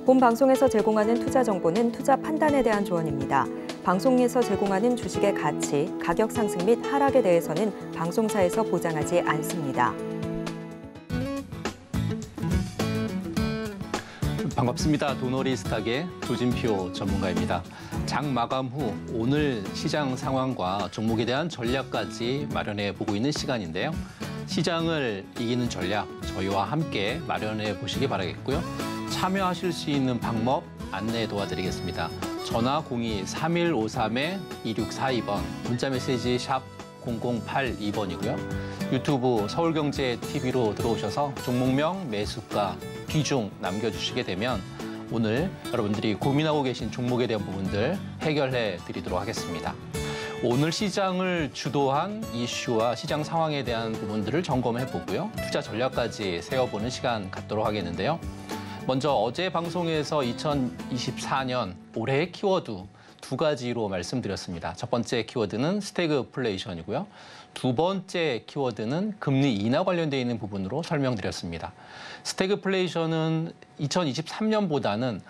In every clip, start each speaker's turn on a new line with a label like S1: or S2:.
S1: 본 방송에서 제공하는 투자 정보는 투자 판단에 대한 조언입니다. 방송에서 제공하는 주식의 가치, 가격 상승 및 하락에 대해서는 방송사에서 보장하지 않습니다.
S2: 반갑습니다. 도너리스탁의 조진표 전문가입니다. 장 마감 후 오늘 시장 상황과 종목에 대한 전략까지 마련해 보고 있는 시간인데요. 시장을 이기는 전략, 저희와 함께 마련해 보시기 바라겠고요. 참여하실 수 있는 방법 안내 도와드리겠습니다. 전화 02-3153-2642번, 문자메시지 샵 0082번이고요. 유튜브 서울경제TV로 들어오셔서 종목명, 매수가, 비중 남겨주시게 되면 오늘 여러분들이 고민하고 계신 종목에 대한 부분들 해결해 드리도록 하겠습니다. 오늘 시장을 주도한 이슈와 시장 상황에 대한 부분들을 점검해 보고요. 투자 전략까지 세워보는 시간 갖도록 하겠는데요. 먼저 어제 방송에서 2024년 올해의 키워드 두 가지로 말씀드렸습니다. 첫 번째 키워드는 스태그플레이션이고요. 두 번째 키워드는 금리 인하 관련되어 있는 부분으로 설명드렸습니다. 스태그플레이션은 2023년보다는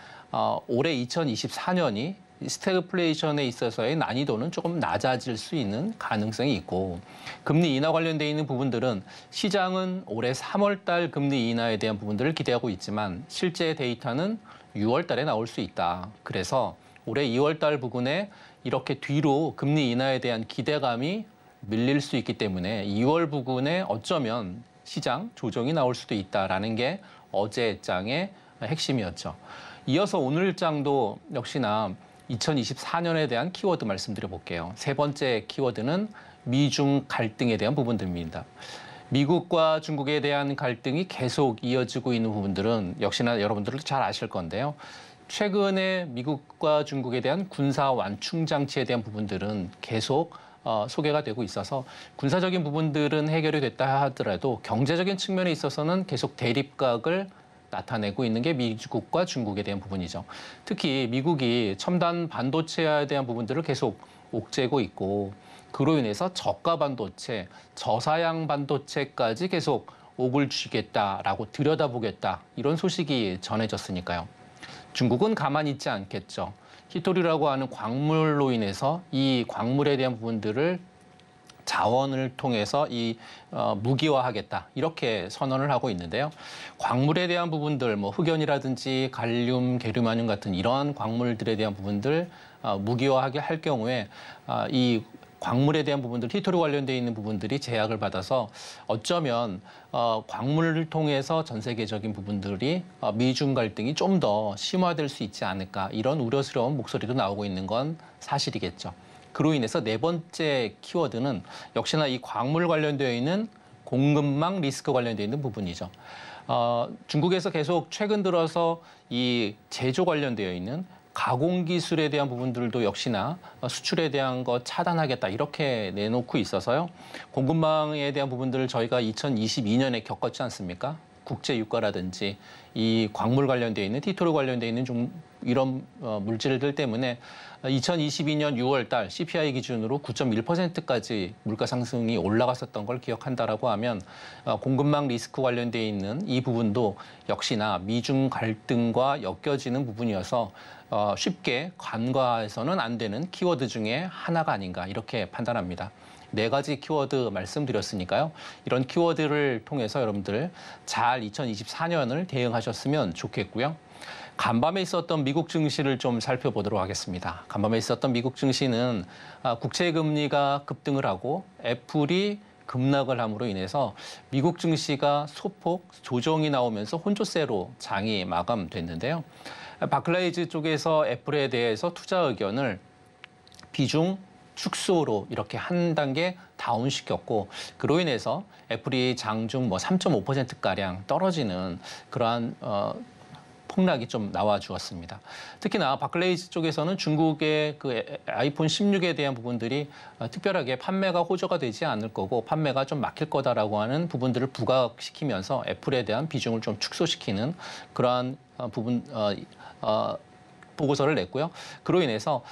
S2: 올해 2024년이 스태그플레이션에 있어서의 난이도는 조금 낮아질 수 있는 가능성이 있고, 금리 인하 관련되어 있는 부분들은 시장은 올해 3월 달 금리 인하에 대한 부분들을 기대하고 있지만 실제 데이터는 6월 달에 나올 수 있다. 그래서 올해 2월 달 부근에 이렇게 뒤로 금리 인하에 대한 기대감이 밀릴 수 있기 때문에 2월 부근에 어쩌면 시장 조정이 나올 수도 있다라는 게 어제 장의 핵심이었죠. 이어서 오늘 장도 역시나 2024년에 대한 키워드 말씀드려 볼게요. 세 번째 키워드는 미중 갈등에 대한 부분들입니다. 미국과 중국에 대한 갈등이 계속 이어지고 있는 부분들은 역시나 여러분들도 잘 아실 건데요. 최근에 미국과 중국에 대한 군사 완충 장치에 대한 부분들은 계속 소개가 되고 있어서 군사적인 부분들은 해결이 됐다 하더라도 경제적인 측면에 있어서는 계속 대립각을 나타내고 있는 게 미국과 중국에 대한 부분이죠. 특히 미국이 첨단 반도체에 대한 부분들을 계속 옥죄고 있고, 그로 인해서 저가 반도체, 저사양 반도체까지 계속 옥을 쥐겠다라고 들여다보겠다, 이런 소식이 전해졌으니까요. 중국은 가만히 있지 않겠죠. 히토리라고 하는 광물로 인해서 이 광물에 대한 부분들을 자원을 통해서 무기화하겠다, 이렇게 선언을 하고 있는데요. 광물에 대한 부분들, 뭐 흑연이라든지 갈륨, 게르마늄 같은 이러한 광물들에 대한 부분들 무기화하게 할 경우에 이 광물에 대한 부분들, 히토리 관련되어 있는 부분들이 제약을 받아서 어쩌면 광물을 통해서 전 세계적인 부분들이 미중 갈등이 좀 더 심화될 수 있지 않을까, 이런 우려스러운 목소리도 나오고 있는 건 사실이겠죠. 그로 인해서 네 번째 키워드는 역시나 이 광물 관련되어 있는 공급망 리스크 관련되어 있는 부분이죠. 중국에서 계속 최근 들어서 이 제조 관련되어 있는 가공 기술에 대한 부분들도 역시나 수출에 대한 거 차단하겠다, 이렇게 내놓고 있어서요. 공급망에 대한 부분들을 저희가 2022년에 겪었지 않습니까? 국제 유가라든지 이 광물 관련되어 있는 히토리 관련되어 있는 좀 이런 물질들 때문에 2022년 6월 달 CPI 기준으로 9.1%까지 물가 상승이 올라갔었던 걸 기억한다라고 하면 공급망 리스크 관련되어 있는 이 부분도 역시나 미중 갈등과 엮여지는 부분이어서 쉽게 간과해서는 안 되는 키워드 중에 하나가 아닌가, 이렇게 판단합니다. 네 가지 키워드 말씀드렸으니까요. 이런 키워드를 통해서 여러분들 잘 2024년을 대응하셨으면 좋겠고요. 간밤에 있었던 미국 증시를 좀 살펴보도록 하겠습니다. 간밤에 있었던 미국 증시는 국채 금리가 급등을 하고 애플이 급락을 함으로 인해서 미국 증시가 소폭 조정이 나오면서 혼조세로 장이 마감됐는데요. 바클라이즈 쪽에서 애플에 대해서 투자 의견을 비중 축소로 이렇게 한 단계 다운시켰고, 그로 인해서 애플이 장중 3.5%가량 떨어지는 그러한 폭락이 좀 나와 주었습니다. 특히나 바클레이즈 쪽에서는 중국의 그 아이폰 16에 대한 부분들이 특별하게 판매가 호조가 되지 않을 거고 판매가 좀 막힐 거다라고 하는 부분들을 부각시키면서 애플에 대한 비중을 좀 축소시키는 그러한 부분 보고서를 냈고요. 그로 인해서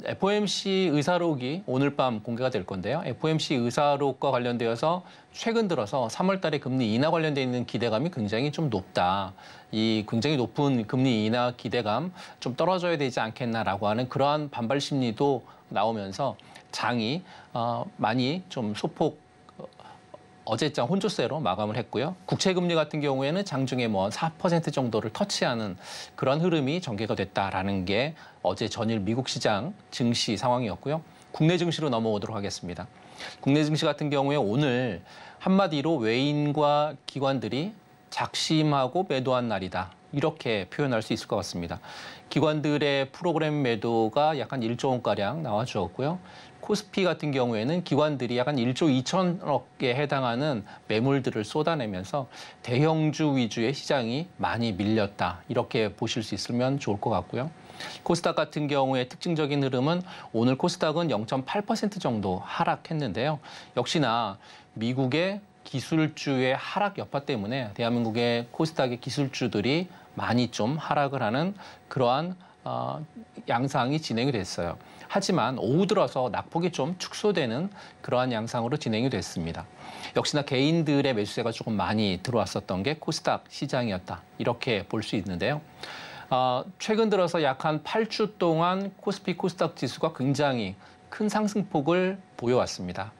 S2: FOMC 의사록이 오늘 밤 공개가 될 건데요. FOMC 의사록과 관련되어서 최근 들어서 3월 달에 금리 인하 관련돼 있는 기대감이 굉장히 좀 높다. 이 굉장히 높은 금리 인하 기대감 좀 떨어져야 되지 않겠나라고 하는 그러한 반발 심리도 나오면서 장이 많이 좀 소폭 어제장 혼조세로 마감을 했고요. 국채금리 같은 경우에는 장중에 뭐 4% 정도를 터치하는 그런 흐름이 전개가 됐다라는 게 어제 전일 미국 시장 증시 상황이었고요. 국내 증시로 넘어오도록 하겠습니다. 국내 증시 같은 경우에 오늘 한마디로 외인과 기관들이 작심하고 매도한 날이다. 이렇게 표현할 수 있을 것 같습니다. 기관들의 프로그램 매도가 약간 1조 원가량 나와 주었고요. 코스피 같은 경우에는 기관들이 약간 1조 2천억에 해당하는 매물들을 쏟아내면서 대형주 위주의 시장이 많이 밀렸다. 이렇게 보실 수 있으면 좋을 것 같고요. 코스닥 같은 경우에 특징적인 흐름은 오늘 코스닥은 0.8% 정도 하락했는데요. 역시나 미국의 기술주의 하락 여파 때문에 대한민국의 코스닥의 기술주들이 많이 좀 하락을 하는 그러한 양상이 진행이 됐어요. 하지만 오후 들어서 낙폭이 좀 축소되는 그러한 양상으로 진행이 됐습니다. 역시나 개인들의 매수세가 조금 많이 들어왔었던 게 코스닥 시장이었다. 이렇게 볼 수 있는데요. 최근 들어서 약 한 8주 동안 코스피 코스닥 지수가 굉장히 큰 상승폭을 보여왔습니다.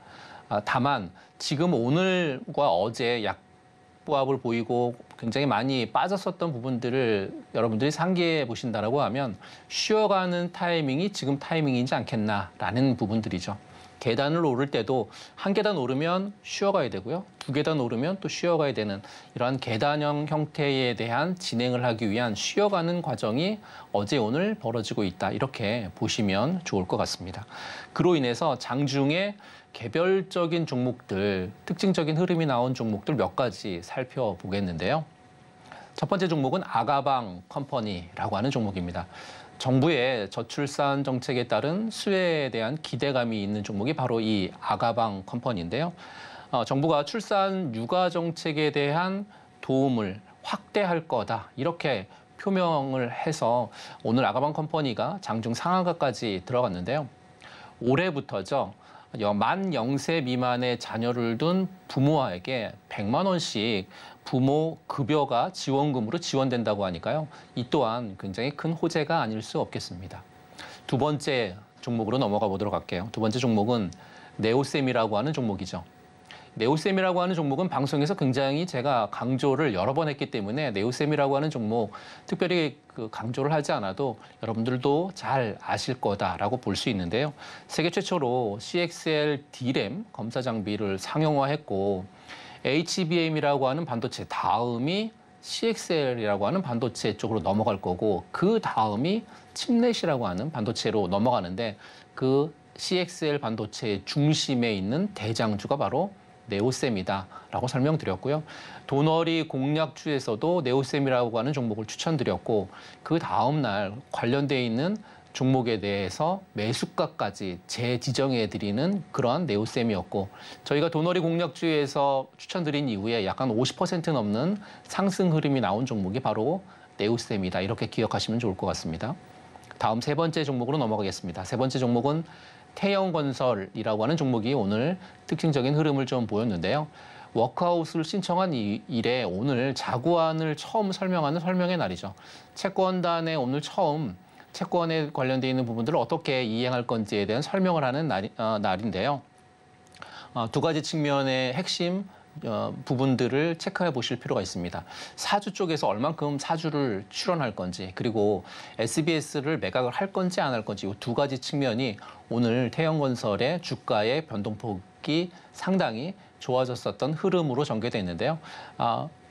S2: 다만 지금 오늘과 어제 약보합을 보이고 굉장히 많이 빠졌었던 부분들을 여러분들이 상기해 보신다라고 하면 쉬어가는 타이밍이 지금 타이밍이지 않겠나라는 부분들이죠. 계단을 오를 때도 한 계단 오르면 쉬어가야 되고요. 두 계단 오르면 또 쉬어가야 되는 이러한 계단형 형태에 대한 진행을 하기 위한 쉬어가는 과정이 어제 오늘 벌어지고 있다. 이렇게 보시면 좋을 것 같습니다. 그로 인해서 장중에 개별적인 종목들, 특징적인 흐름이 나온 종목들 몇 가지 살펴보겠는데요. 첫 번째 종목은 아가방 컴퍼니라고 하는 종목입니다. 정부의 저출산 정책에 따른 수혜에 대한 기대감이 있는 종목이 바로 이 아가방 컴퍼니인데요. 정부가 출산 육아 정책에 대한 도움을 확대할 거다. 이렇게 표명을 해서 오늘 아가방 컴퍼니가 장중 상한가까지 들어갔는데요. 올해부터죠. 만 0세 미만의 자녀를 둔 부모에게 100만 원씩 부모 급여가 지원금으로 지원된다고 하니까요. 이 또한 굉장히 큰 호재가 아닐 수 없겠습니다. 두 번째 종목으로 넘어가 보도록 할게요. 두 번째 종목은 네오셈이라고 하는 종목이죠. 네오셈이라고 하는 종목은 방송에서 굉장히 제가 강조를 여러 번 했기 때문에 네오셈이라고 하는 종목 특별히 강조를 하지 않아도 여러분들도 잘 아실 거다라고 볼 수 있는데요. 세계 최초로 CXL D램 검사 장비를 상용화했고 HBM이라고 하는 반도체 다음이 CXL이라고 하는 반도체 쪽으로 넘어갈 거고 그 다음이 칩넷이라고 하는 반도체로 넘어가는데 그 CXL 반도체의 중심에 있는 대장주가 바로 네오셈이다라고 설명드렸고요. 도너리 공략주에서도 네오셈이라고 하는 종목을 추천드렸고 그 다음 날 관련돼 있는 종목에 대해서 매수가까지 재지정해드리는 그러한 네오셈이었고 저희가 도너리 공략주에서 추천드린 이후에 약간 50% 넘는 상승 흐름이 나온 종목이 바로 네오셈이다. 이렇게 기억하시면 좋을 것 같습니다. 다음 세 번째 종목으로 넘어가겠습니다. 세 번째 종목은 태영건설이라고 하는 종목이 오늘 특징적인 흐름을 좀 보였는데요. 워크아웃을 신청한 이래 오늘 자구안을 처음 설명하는 설명의 날이죠. 채권단에 오늘 처음 채권에 관련돼 있는 부분들을 어떻게 이행할 건지에 대한 설명을 하는 날인데요. 두 가지 측면의 핵심 부분들을 체크해 보실 필요가 있습니다. 사주 쪽에서 얼만큼 사주를 출원할 건지 그리고 SBS를 매각을 할 건지 안 할 건지 이 두 가지 측면이 오늘 태영건설의 주가의 변동폭이 상당히 좋아졌었던 흐름으로 전개돼 있는데요.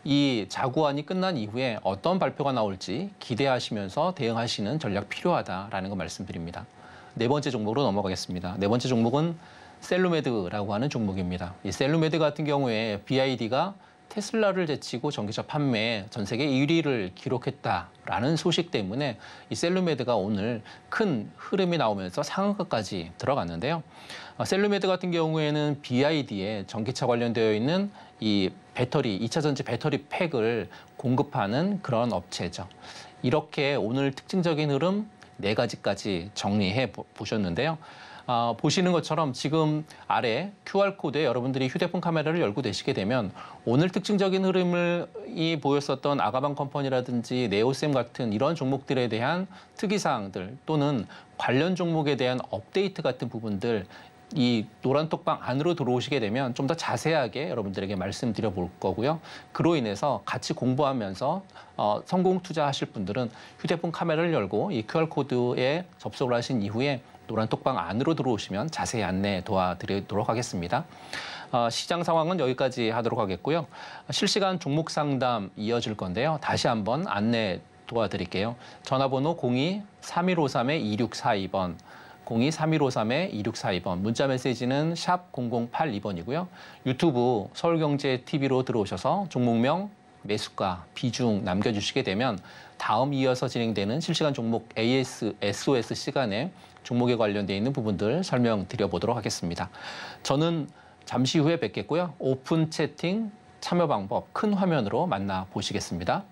S2: 이 자구안이 끝난 이후에 어떤 발표가 나올지 기대하시면서 대응하시는 전략 필요하다라는 거 말씀드립니다. 네 번째 종목으로 넘어가겠습니다. 네 번째 종목은 셀루메드라고 하는 종목입니다. 이 셀루메드 같은 경우에 BID가 테슬라를 제치고 전기차 판매 전 세계 1위를 기록했다라는 소식 때문에 이 셀루메드가 오늘 큰 흐름이 나오면서 상한가까지 들어갔는데요. 셀루메드 같은 경우에는 BID에 전기차 관련되어 있는 이 배터리, 2차 전지 배터리 팩을 공급하는 그런 업체죠. 이렇게 오늘 특징적인 흐름 4가지까지 정리해 보셨는데요. 보시는 것처럼 지금 아래 QR코드에 여러분들이 휴대폰 카메라를 열고 계시게 되면 오늘 특징적인 흐름이 보였었던 아가방 컴퍼니라든지 네오셈 같은 이런 종목들에 대한 특이사항들 또는 관련 종목에 대한 업데이트 같은 부분들 이 노란 톡방 안으로 들어오시게 되면 좀 더 자세하게 여러분들에게 말씀드려 볼 거고요. 그로 인해서 같이 공부하면서 성공 투자하실 분들은 휴대폰 카메라를 열고 이 QR코드에 접속을 하신 이후에 노란 톡방 안으로 들어오시면 자세히 안내 도와드리도록 하겠습니다. 시장 상황은 여기까지 하도록 하겠고요. 실시간 종목 상담 이어질 건데요. 다시 한번 안내 도와드릴게요. 전화번호 02-3153-2642번, 02-3153-2642번, 문자 메시지는 샵 0082번이고요. 유튜브 서울경제TV로 들어오셔서 종목명, 매수가, 비중 남겨주시게 되면 다음 이어서 진행되는 실시간 종목 SOS 시간에 종목에 관련되어 있는 부분들 설명드려 보도록 하겠습니다. 저는 잠시 후에 뵙겠고요. 오픈 채팅 참여 방법 큰 화면으로 만나보시겠습니다.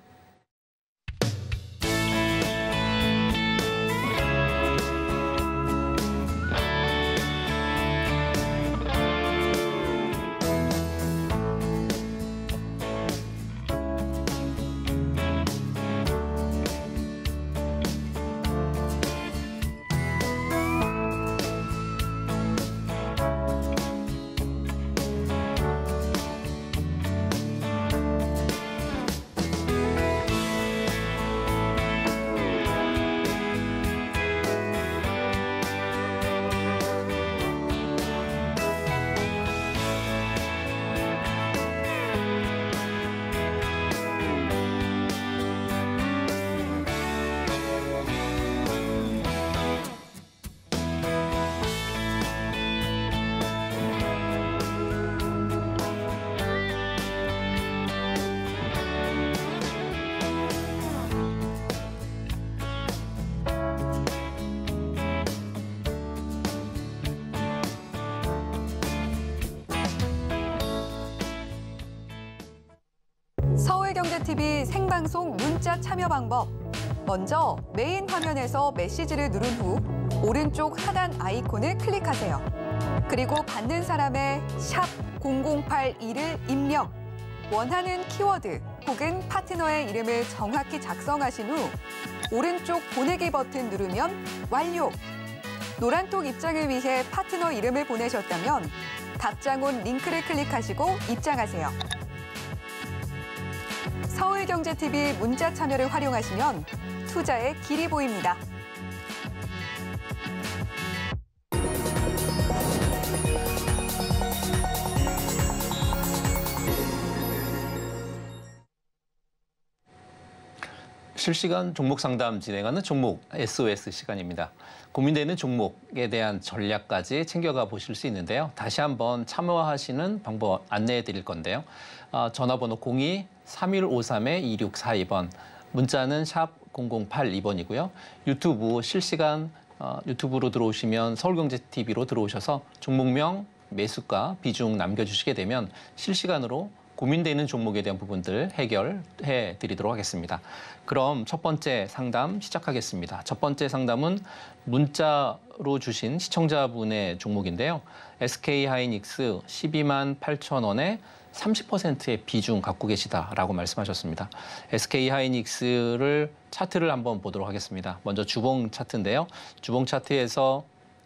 S3: 서울경제TV 생방송 문자 참여 방법. 먼저 메인 화면에서 메시지를 누른 후 오른쪽 하단 아이콘을 클릭하세요. 그리고 받는 사람의 샵 0082를 입력. 원하는 키워드 혹은 파트너의 이름을 정확히 작성하신 후 오른쪽 보내기 버튼 누르면 완료. 노란톡 입장을 위해 파트너 이름을 보내셨다면 답장온 링크를 클릭하시고 입장하세요. 서울경제TV 문자 참여를 활용하시면 투자의 길이 보입니다.
S2: 실시간 종목 상담 진행하는 종목 SOS 시간입니다. 고민되는 종목에 대한 전략까지 챙겨가 보실 수 있는데요. 다시 한번 참여하시는 방법 안내해 드릴 건데요. 전화번호 02-3153-2642번, 문자는 샵 0082번이고요. 유튜브 실시간 유튜브로 들어오시면 서울경제TV로 들어오셔서 종목명, 매수가, 비중 남겨주시게 되면 실시간으로 고민되는 종목에 대한 부분들 해결해 드리도록 하겠습니다. 그럼 첫 번째 상담 시작하겠습니다. 첫 번째 상담은 문자로 주신 시청자분의 종목인데요. SK하이닉스 12만 8천 원에 30%의 비중 갖고 계시다라고 말씀하셨습니다. SK하이닉스를 차트를 한번 보도록 하겠습니다. 먼저 주봉 차트인데요. 주봉 차트에서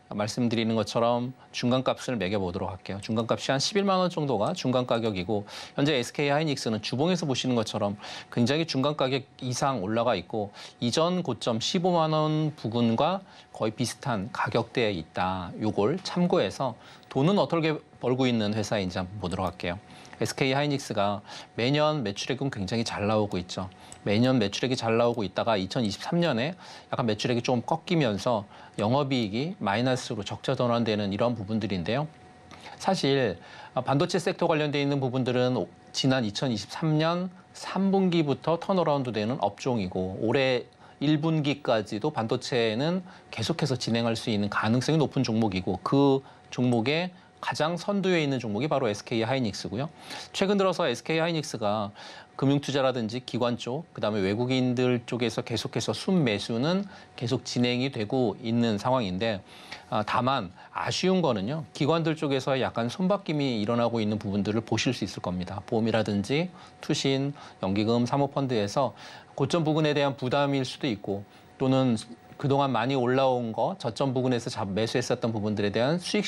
S2: 말씀드리는 것처럼 중간값을 매겨보도록 할게요. 중간값이 한 11만 원 정도가 중간 가격이고 현재 SK하이닉스는 주봉에서 보시는 것처럼 굉장히 중간 가격 이상 올라가 있고 이전 고점 15만 원 부근과 거의 비슷한 가격대에 있다. 요걸 참고해서 돈은 어떻게 벌고 있는 회사인지 한번 보도록 할게요. SK하이닉스가 매년 매출액은 굉장히 잘 나오고 있죠. 매년 매출액이 잘 나오고 있다가 2023년에 약간 매출액이 좀 꺾이면서 영업이익이 마이너스로 적자 전환되는 이런 부분들인데요. 사실 반도체 섹터 관련돼 있는 부분들은 지난 2023년 3분기부터 턴어라운드 되는 업종이고 올해 1분기까지도 반도체는 계속해서 진행할 수 있는 가능성이 높은 종목이고 그 종목의 가장 선두에 있는 종목이 바로 SK하이닉스고요. 최근 들어서 SK하이닉스가 금융투자라든지 기관 쪽, 그다음에 외국인들 쪽에서 계속해서 순매수는 계속 진행이 되고 있는 상황인데 다만 아쉬운 거는요. 기관들 쪽에서 약간 손바뀜이 일어나고 있는 부분들을 보실 수 있을 겁니다. 보험이라든지 투신, 연기금, 사모펀드에서 고점 부근에 대한 부담일 수도 있고 또는 그동안 많이 올라온 거 저점 부근에서 매수했었던 부분들에 대한 수익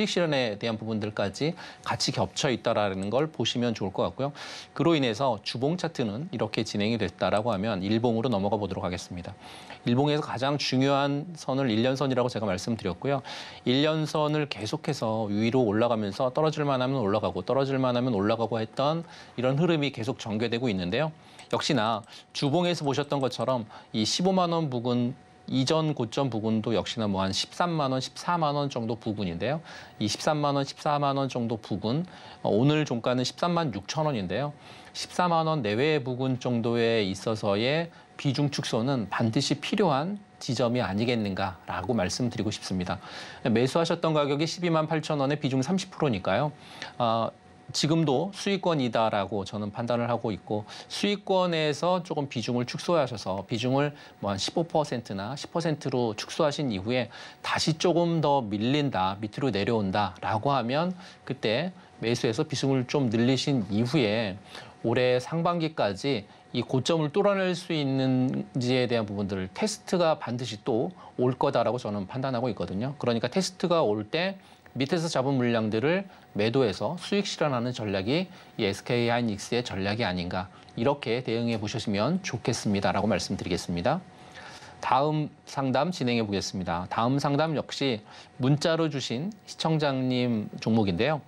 S2: 실현에 대한 부분들까지 같이 겹쳐 있다라는 걸 보시면 좋을 것 같고요. 그로 인해서 주봉 차트는 이렇게 진행이 됐다라고 하면 일봉으로 넘어가 보도록 하겠습니다. 일봉에서 가장 중요한 선을 1년선이라고 제가 말씀드렸고요. 1년선을 계속해서 위로 올라가면서 떨어질 만하면 올라가고 떨어질 만하면 올라가고 했던 이런 흐름이 계속 전개되고 있는데요. 역시나 주봉에서 보셨던 것처럼 이 15만 원 부근 이전 고점 부근도 역시나 뭐 한 13만 원, 14만 원 정도 부근인데요. 이 13만 원, 14만 원 정도 부근, 오늘 종가는 13만 6천 원인데요. 14만 원 내외의 부근 정도에 있어서의 비중 축소는 반드시 필요한 지점이 아니겠는가라고 말씀드리고 싶습니다. 매수하셨던 가격이 12만 8천 원에 비중 30%니까요. 지금도 수익권이다라고 저는 판단을 하고 있고 수익권에서 조금 비중을 축소하셔서 비중을 뭐 한 15%나 10%로 축소하신 이후에 다시 조금 더 밀린다, 밑으로 내려온다라고 하면 그때 매수해서 비중을 좀 늘리신 이후에 올해 상반기까지 이 고점을 뚫어낼 수 있는지에 대한 부분들을 테스트가 반드시 또 올 거다라고 저는 판단하고 있거든요. 그러니까 테스트가 올 때 밑에서 잡은 물량들을 매도해서 수익 실현하는 전략이 이 SK하이닉스의 전략이 아닌가 이렇게 대응해 보시면 좋겠습니다라고 말씀드리겠습니다. 다음 상담 진행해 보겠습니다. 다음 상담 역시 문자로 주신 시청자님 종목인데요.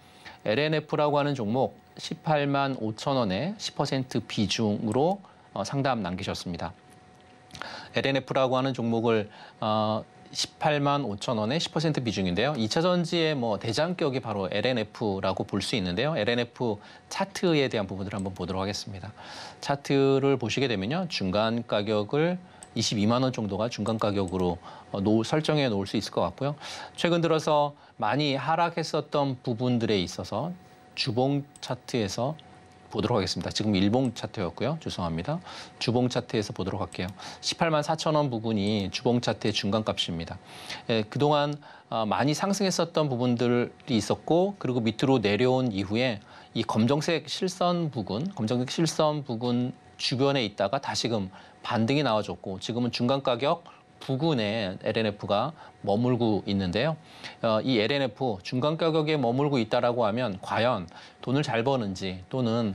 S2: LNF라고 하는 종목 18만 5천 원에 10% 비중으로 상담 남기셨습니다. LNF라고 하는 종목을 18만 5천 원에 10% 비중인데요. 2차 전지의 뭐 대장격이 바로 LNF라고 볼 수 있는데요. LNF 차트에 대한 부분들을 한번 보도록 하겠습니다. 차트를 보시게 되면요. 중간 가격을 22만 원 정도가 중간 가격으로 설정해 놓을 수 있을 것 같고요. 최근 들어서 많이 하락했었던 부분들에 있어서 주봉 차트에서 보도록 하겠습니다. 지금 일봉 차트였고요. 죄송합니다. 주봉 차트에서 보도록 할게요. 18만 4천 원 부분이 주봉 차트의 중간값입니다. 그동안 많이 상승했었던 부분들이 있었고 그리고 밑으로 내려온 이후에 이 검정색 실선 부근 주변에 있다가 다시금 반등이 나와줬고 지금은 중간 가격 부근에 LNF가 머물고 있는데요. 이 LNF 중간 가격에 머물고 있다라고 하면 과연 돈을 잘 버는지 또는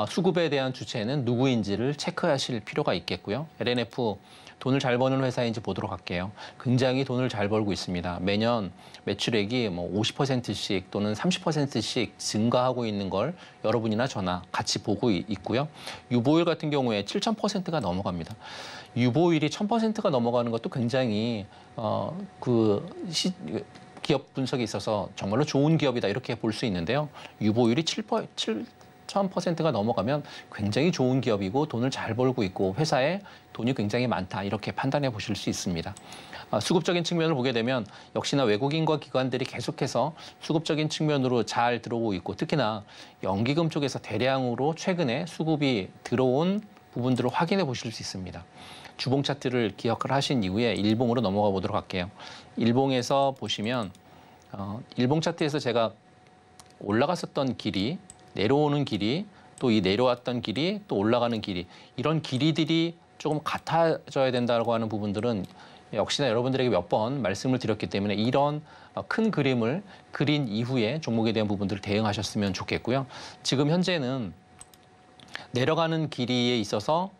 S2: 수급에 대한 주체는 누구인지를 체크하실 필요가 있겠고요. LNF 돈을 잘 버는 회사인지 보도록 할게요. 굉장히 돈을 잘 벌고 있습니다. 매년 매출액이 뭐 50%씩 또는 30%씩 증가하고 있는 걸 여러분이나 저나 같이 보고 있고요. 유보율 같은 경우에 7,000%가 넘어갑니다. 유보율이 1,000%가 넘어가는 것도 굉장히 기업 분석에 있어서 정말로 좋은 기업이다 이렇게 볼 수 있는데요. 유보율이 7,000%가 넘어가면 굉장히 좋은 기업이고 돈을 잘 벌고 있고 회사에 돈이 굉장히 많다 이렇게 판단해 보실 수 있습니다. 수급적인 측면을 보게 되면 역시나 외국인과 기관들이 계속해서 수급적인 측면으로 잘 들어오고 있고 특히나 연기금 쪽에서 대량으로 최근에 수급이 들어온 부분들을 확인해 보실 수 있습니다. 주봉 차트를 기억을 하신 이후에 일봉으로 넘어가 보도록 할게요. 일봉에서 보시면 일봉 차트에서 제가 올라갔었던 길이 내려오는 길이 또 이 내려왔던 길이 또 올라가는 길이 이런 길이들이 조금 같아져야 된다고 하는 부분들은 역시나 여러분들에게 몇 번 말씀을 드렸기 때문에 이런 큰 그림을 그린 이후에 종목에 대한 부분들을 대응하셨으면 좋겠고요. 지금 현재는 내려가는 길이에 있어서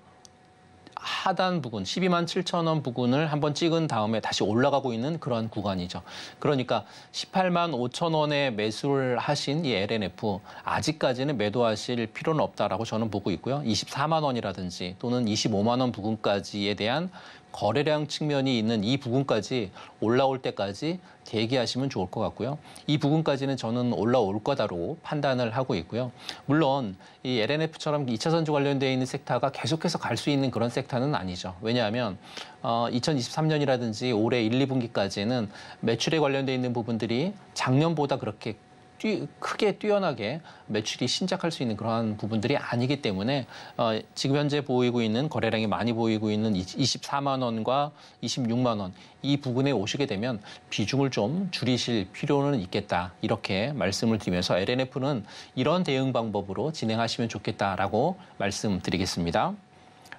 S2: 하단 부근 12만 7천 원 부근을 한번 찍은 다음에 다시 올라가고 있는 그런 구간이죠. 그러니까 18만 5천 원에 매수를 하신 이 LNF 아직까지는 매도하실 필요는 없다라고 저는 보고 있고요. 24만 원이라든지 또는 25만 원 부근까지에 대한 거래량 측면이 있는 이 부분까지 올라올 때까지 대기하시면 좋을 것 같고요. 이 부분까지는 저는 올라올 거다로 판단을 하고 있고요. 물론 이 LNF처럼 2차 전지 관련되어 있는 섹터가 계속해서 갈 수 있는 그런 섹터는 아니죠. 왜냐하면 2023년이라든지 올해 1, 2분기까지는 매출에 관련되어 있는 부분들이 작년보다 그렇게 크게 뛰어나게 매출이 신작할 수 있는 그러한 부분들이 아니기 때문에 지금 현재 보이고 있는 거래량이 많이 보이고 있는 24만 원과 26만 원 이 부분에 오시게 되면 비중을 좀 줄이실 필요는 있겠다. 이렇게 말씀을 드리면서 LNF는 이런 대응 방법으로 진행하시면 좋겠다라고 말씀드리겠습니다.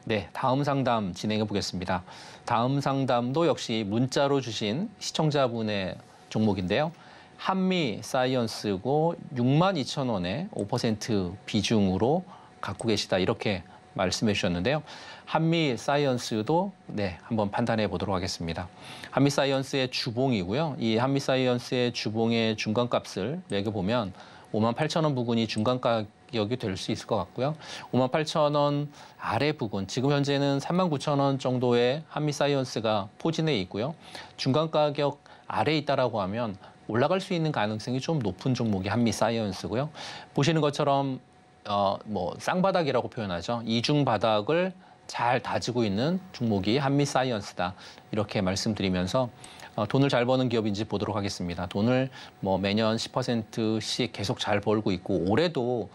S2: 네, 다음 상담 진행해 보겠습니다. 다음 상담도 역시 문자로 주신 시청자분의 종목인데요. 한미 사이언스고 62,000원에 5% 비중으로 갖고 계시다 이렇게 말씀해 주셨는데요. 한미 사이언스도 네, 한번 판단해 보도록 하겠습니다. 한미 사이언스의 주봉이고요. 이 한미 사이언스의 주봉의 중간값을 매겨보면 58,000원 부근이 중간 가격이 될 수 있을 것 같고요. 58,000원 아래 부근, 지금 현재는 39,000원 정도의 한미 사이언스가 포진해 있고요. 중간 가격 아래에 있다라고 하면 올라갈 수 있는 가능성이 좀 높은 종목이 한미 사이언스고요. 보시는 것처럼 쌍바닥이라고 표현하죠. 이중 바닥을 잘 다지고 있는 종목이 한미 사이언스다. 이렇게 말씀드리면서 돈을 잘 버는 기업인지 보도록 하겠습니다. 돈을 매년 10%씩 계속 잘 벌고 있고 올해도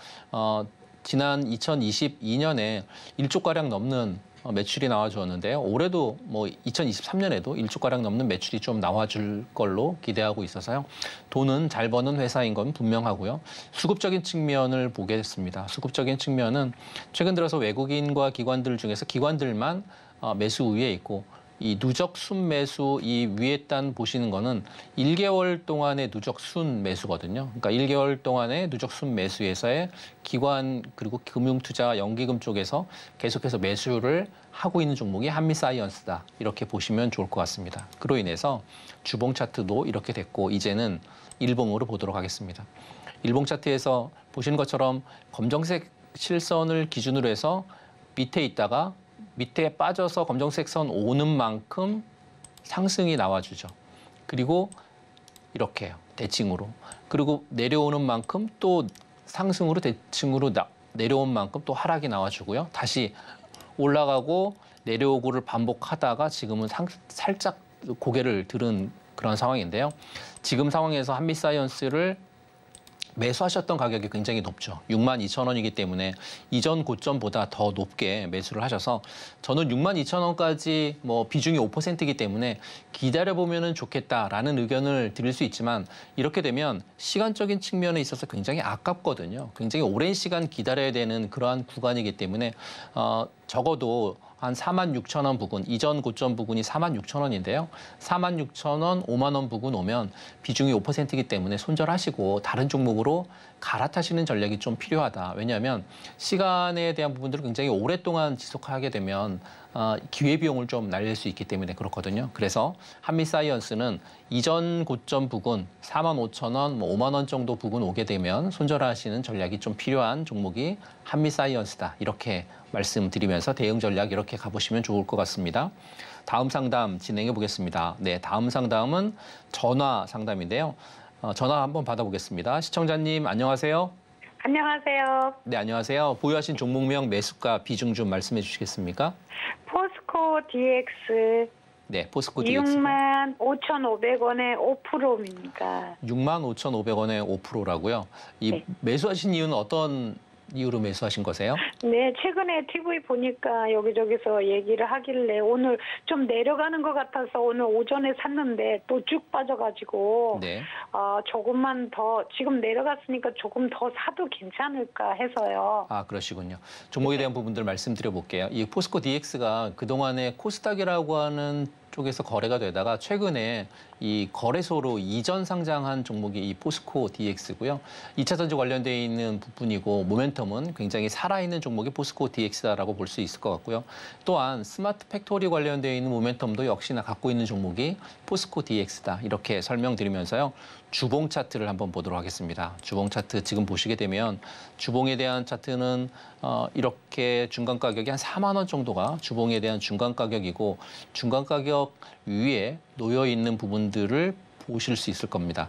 S2: 지난 2022년에 1조가량 넘는 매출이 나와주었는데요. 올해도 2023년에도 1조가량 넘는 매출이 좀 나와줄 걸로 기대하고 있어서요. 돈은 잘 버는 회사인 건 분명하고요. 수급적인 측면을 보겠습니다. 수급적인 측면은 최근 들어서 외국인과 기관들 중에서 기관들만 매수 우위에 있고 이 누적 순매수 이 위에 단 보시는 거는 1개월 동안의 누적 순매수거든요. 그러니까 1개월 동안의 누적 순매수에서의 기관 그리고 금융투자 연기금 쪽에서 계속해서 매수를 하고 있는 종목이 한미사이언스다. 이렇게 보시면 좋을 것 같습니다. 그로 인해서 주봉 차트도 이렇게 됐고 이제는 일봉으로 보도록 하겠습니다. 일봉 차트에서 보시는 것처럼 검정색 실선을 기준으로 해서 밑에 있다가 밑에 빠져서 검정색 선 오는 만큼 상승이 나와주죠. 그리고 이렇게 대칭으로. 그리고 내려오는 만큼 또 상승으로 대칭으로 내려온 만큼 또 하락이 나와주고요. 다시 올라가고 내려오고를 반복하다가 지금은 살짝 고개를 들은 그런 상황인데요. 지금 상황에서 한미사이언스를 매수하셨던 가격이 굉장히 높죠. 62,000원이기 때문에 이전 고점보다 더 높게 매수를 하셔서 저는 62,000원까지 비중이 5%이기 때문에 기다려보면 좋겠다라는 의견을 드릴 수 있지만 이렇게 되면 시간적인 측면에 있어서 굉장히 아깝거든요. 굉장히 오랜 시간 기다려야 되는 그러한 구간이기 때문에 적어도 한 46,000원 부근, 이전 고점 부근이 46,000원인데요. 46,000원, 5만 원 부근 오면 비중이 5%이기 때문에 손절하시고 다른 종목으로 갈아타시는 전략이 좀 필요하다. 왜냐하면 시간에 대한 부분들을 굉장히 오랫동안 지속하게 되면 기회비용을 좀 날릴 수 있기 때문에 그렇거든요. 그래서 한미사이언스는 이전 고점 부근 45,000원, 5만 원 정도 부근 오게 되면 손절하시는 전략이 좀 필요한 종목이 한미사이언스다. 이렇게 말씀드리면서 대응 전략 이렇게 가보시면 좋을 것 같습니다. 다음 상담 진행해 보겠습니다. 네, 다음 상담은 전화 상담인데요. 전화 한번 받아보겠습니다. 시청자님 안녕하세요.
S4: 안녕하세요.
S2: 네, 안녕하세요. 보유하신 종목명 매수가 비중 좀 말씀해 주시겠습니까?
S4: 포스코 DX
S2: 네, 포스코 DX.
S4: 65,500원에 5%입니다.
S2: 65,500원에 5%라고요. 이
S4: 네.
S2: 매수하신 이유는 어떤 이유로 매수하신 거세요?
S4: 네, 최근에 TV 보니까 여기저기서 얘기를 하길래 오늘 좀 내려가는 것 같아서 오늘 오전에 샀는데 또 쭉 빠져가지고
S2: 네.
S4: 조금만 더 지금 내려갔으니까 조금 더 사도 괜찮을까 해서요.
S2: 아, 그러시군요. 종목에 대한 부분들 말씀드려 볼게요. 이 포스코 DX가 그동안에 코스닥이라고 하는 쪽에서 거래가 되다가 최근에 이 거래소로 이전 상장한 종목이 이 포스코 DX고요. 2차 전지 관련되어 있는 부분이고 모멘텀은 굉장히 살아있는 종목이 포스코 DX다라고 볼 수 있을 것 같고요. 또한 스마트 팩토리 관련되어 있는 모멘텀도 역시나 갖고 있는 종목이 포스코 DX다. 이렇게 설명드리면서요. 주봉 차트를 한번 보도록 하겠습니다. 주봉 차트 지금 보시게 되면 주봉에 대한 차트는 이렇게 중간 가격이 한 4만 원 정도가 주봉에 대한 중간 가격이고 중간 가격 위에 놓여 있는 부분들을 보실 수 있을 겁니다.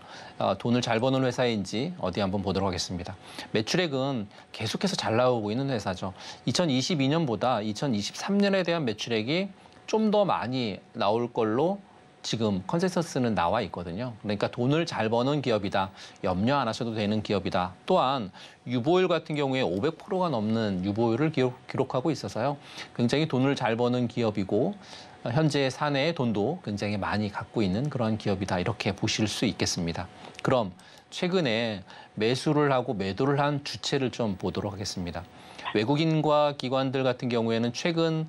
S2: 돈을 잘 버는 회사인지 어디 한번 보도록 하겠습니다. 매출액은 계속해서 잘 나오고 있는 회사죠. 2022년보다 2023년에 대한 매출액이 좀 더 많이 나올 걸로 지금 컨센서스는 나와 있거든요. 그러니까 돈을 잘 버는 기업이다. 염려 안 하셔도 되는 기업이다. 또한 유보율 같은 경우에 500%가 넘는 유보율을 기록하고 있어서요. 굉장히 돈을 잘 버는 기업이고 현재 사내의 돈도 굉장히 많이 갖고 있는 그런 기업이다. 이렇게 보실 수 있겠습니다. 그럼 최근에 매수를 하고 매도를 한 주체를 좀 보도록 하겠습니다. 외국인과 기관들 같은 경우에는 최근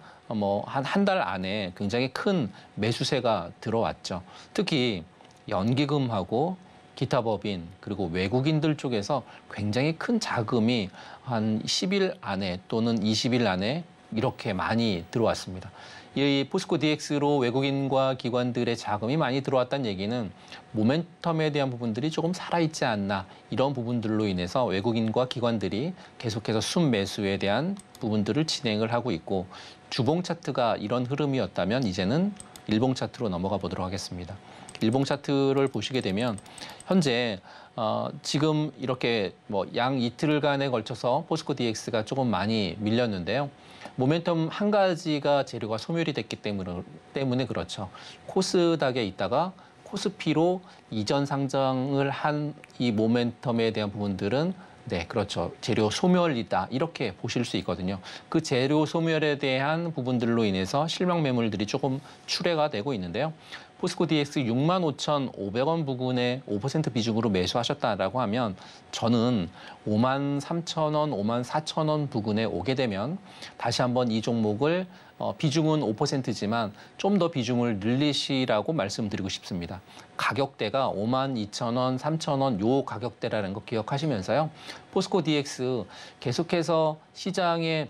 S2: 한 달 안에 굉장히 큰 매수세가 들어왔죠. 특히 연기금하고 기타 법인 그리고 외국인들 쪽에서 굉장히 큰 자금이 한 10일 안에 또는 20일 안에 이렇게 많이 들어왔습니다. 이 포스코 DX로 외국인과 기관들의 자금이 많이 들어왔다는 얘기는 모멘텀에 대한 부분들이 조금 살아있지 않나 이런 부분들로 인해서 외국인과 기관들이 계속해서 순매수에 대한 부분들을 진행을 하고 있고 주봉 차트가 이런 흐름이었다면 이제는 일봉 차트로 넘어가 보도록 하겠습니다. 일봉 차트를 보시게 되면 현재 지금 이렇게 양 이틀간에 걸쳐서 포스코 DX가 조금 많이 밀렸는데요. 모멘텀 한 가지가 재료가 소멸이 됐기 때문에 그렇죠. 코스닥에 있다가 코스피로 이전 상장을 한 이 모멘텀에 대한 부분들은 네, 그렇죠. 재료 소멸이다. 이렇게 보실 수 있거든요. 그 재료 소멸에 대한 부분들로 인해서 실명 매물들이 조금 출회가 되고 있는데요. 포스코 DX 65,500원 부근에 5% 비중으로 매수하셨다라고 하면 저는 53,000원, 54,000원 부근에 오게 되면 다시 한번 이 종목을 비중은 5%지만 좀 더 비중을 늘리시라고 말씀드리고 싶습니다. 가격대가 52,000원, 3,000원 요 가격대라는 거 기억하시면서요. 포스코 DX 계속해서 시장에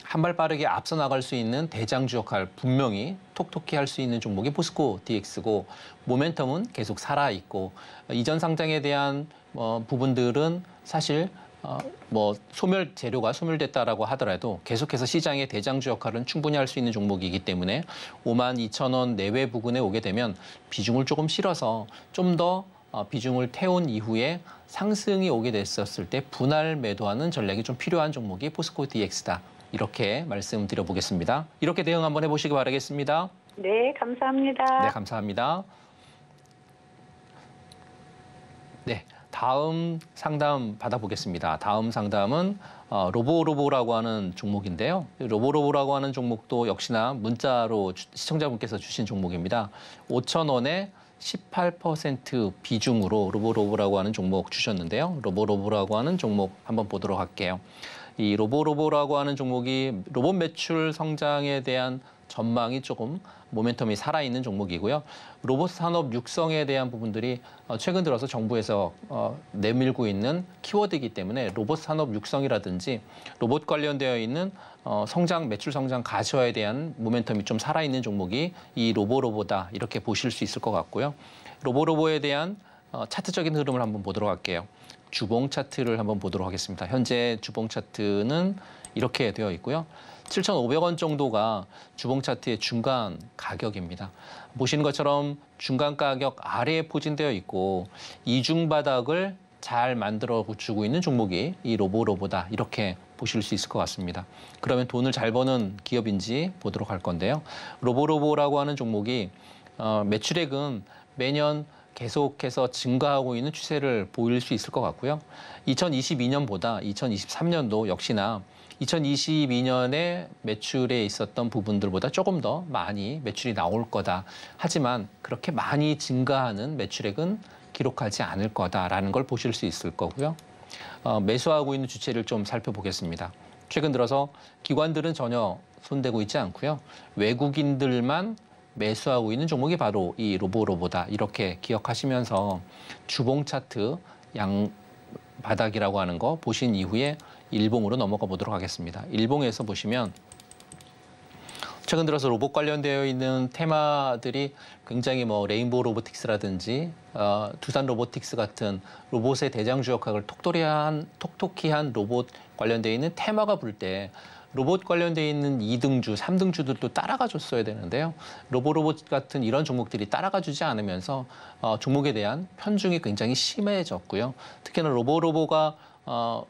S2: 한 발 빠르게 앞서 나갈 수 있는 대장주 역할 분명히 톡톡히 할 수 있는 종목이 포스코 DX고 모멘텀은 계속 살아있고 이전 상장에 대한 부분들은 사실 소멸 재료가 소멸됐다라고 하더라도 계속해서 시장의 대장주 역할은 충분히 할 수 있는 종목이기 때문에 52,000원 내외 부근에 오게 되면 비중을 조금 실어서 좀 더 비중을 태운 이후에 상승이 오게 됐었을 때 분할 매도하는 전략이 좀 필요한 종목이 포스코 DX다. 이렇게 말씀드려 보겠습니다. 이렇게 대응 한번 해보시기 바라겠습니다.
S4: 네, 감사합니다.
S2: 네, 감사합니다. 네, 다음 상담 받아보겠습니다. 다음 상담은 로보라고 하는 종목인데요. 로보라고 하는 종목도 역시나 문자로 시청자분께서 주신 종목입니다. 5,000원에 18% 비중으로 로보라고 하는 종목 주셨는데요. 로보라고 하는 종목 한번 보도록 할게요. 이 로보라고 하는 종목이 로봇 매출 성장에 대한 전망이 조금 모멘텀이 살아있는 종목이고요. 로봇 산업 육성에 대한 부분들이 최근 들어서 정부에서 내밀고 있는 키워드이기 때문에 로봇 산업 육성이라든지 로봇 관련되어 있는 매출 성장 가시화에 대한 모멘텀이 좀 살아있는 종목이 이 로보다 이렇게 보실 수 있을 것 같고요. 로보에 대한 차트적인 흐름을 한번 보도록 할게요. 주봉 차트를 한번 보도록 하겠습니다. 현재 주봉 차트는 이렇게 되어 있고요. 7,500원 정도가 주봉 차트의 중간 가격입니다. 보시는 것처럼 중간 가격 아래에 포진되어 있고 이중 바닥을 잘 만들어주고 있는 종목이 이 로보다 이렇게 보실 수 있을 것 같습니다. 그러면 돈을 잘 버는 기업인지 보도록 할 건데요. 로보라고 하는 종목이 매출액은 매년 계속해서 증가하고 있는 추세를 보일 수 있을 것 같고요. 2022년보다 2023년도 역시나 2022년에 매출에 있었던 부분들보다 조금 더 많이 매출이 나올 거다. 하지만 그렇게 많이 증가하는 매출액은 기록하지 않을 거다라는 걸 보실 수 있을 거고요. 매수하고 있는 주체를 좀 살펴보겠습니다. 최근 들어서 기관들은 전혀 손대고 있지 않고요. 외국인들만 매수하고 있는 종목이 바로 이 로보다 이렇게 기억하시면서 주봉 차트 양 바닥이라고 하는 거 보신 이후에 일봉으로 넘어가 보도록 하겠습니다. 일봉에서 보시면 최근 들어서 로봇 관련되어 있는 테마들이 굉장히 뭐 레인보우 로보틱스라든지 두산 로보틱스 같은 로봇의 대장주 역할을 톡톡히 한 로봇 관련되어 있는 테마가 불 때 로봇 관련되어 있는 2등주, 3등주들도 따라가 줬어야 되는데요. 로봇 같은 이런 종목들이 따라가 주지 않으면서 종목에 대한 편중이 굉장히 심해졌고요. 특히나 로보가